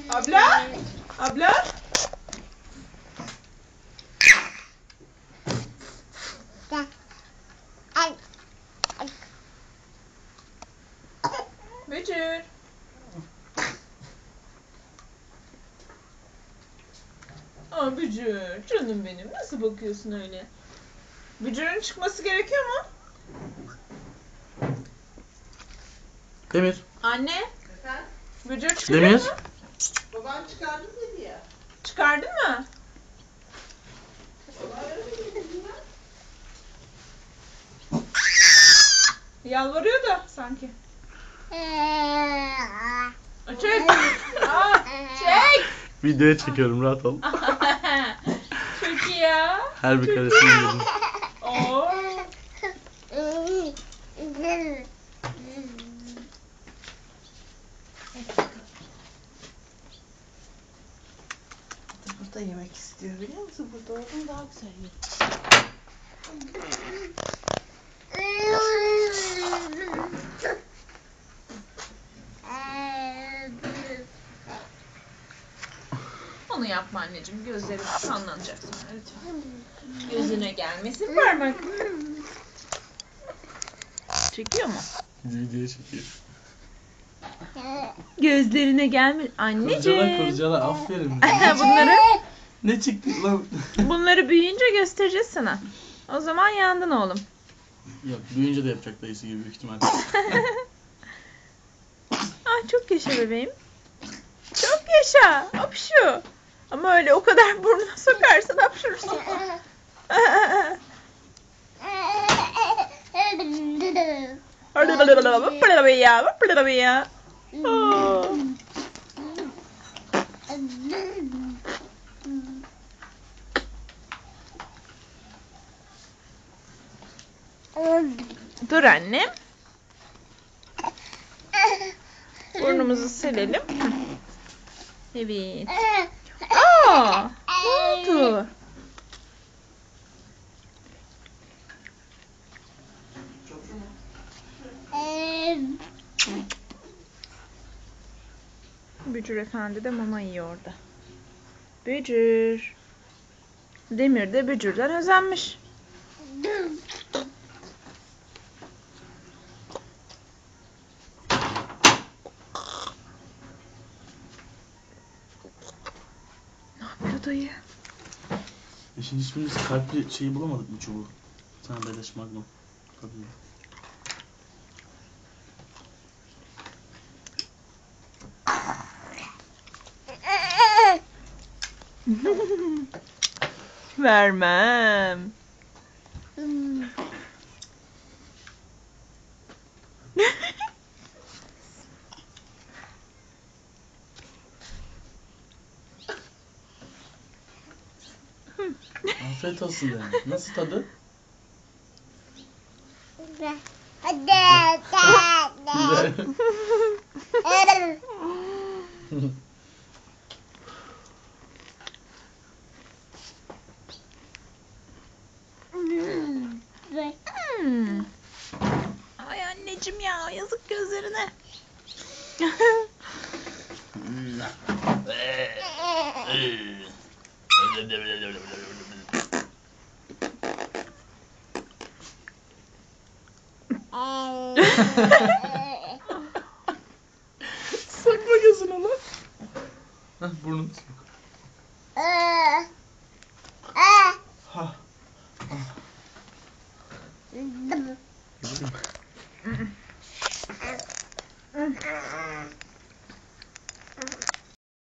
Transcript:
Abla? Abla? Bücür. Aa Bücür, canım benim. Nasıl bakıyorsun öyle? Bücür'ün çıkması gerekiyor mu? Demir. Anne, Efendim? Bücür çıkıyor Demir. mu? Baban çıkardım dedi ya. Çıkardın mı? Baba öyle dedi ya. Yalvarıyor da sanki. Çek. Aa, çek. Videoya çekiyorum, rahat ol. Çok iyi ya. Her bir karesini yedim. Oo. Burada yemek istiyor biliyor musun? Burada olduğunu daha güzel yer. Onu yapma anneciğim. Gözleri kanlanacak sonra lütfen. Gözüne gelmesin parmak. Çekiyor mu? Videoya çekiyor. Gözlerine gelme. Kurcala Anneciğim. kurcala, aferin. Ne çıktı lan? Bunları büyüyünce göstereceğiz sana. O zaman yandın oğlum. Yok, büyüyünce de yapacak dayısı gibi büyük ihtimalle. Ah çok yaşa bebeğim. Çok yaşa. Hapşu. Ama öyle o kadar burnuna sokarsan hapşurursun. ya. Oh. Dur annem. Burnumuzu silelim. Evet. Aa, ne oldu? Bücür efendi de mama yiyor orada. Bücür. Demir de Bücür'den özenmiş. Ne yapıyor dayı? Şimdi hiçbirimiz kalpli şeyi bulamadık mı çubuğu? Sana beleş magnum. Tabii. Vermem. Afiyet olsun dedim. Nasıl tadı? Güzel. Hmm. Ay anneciğim ya, yazık gözlerine. Sakla gözünü lan. Hah, burnunu sok. Ha.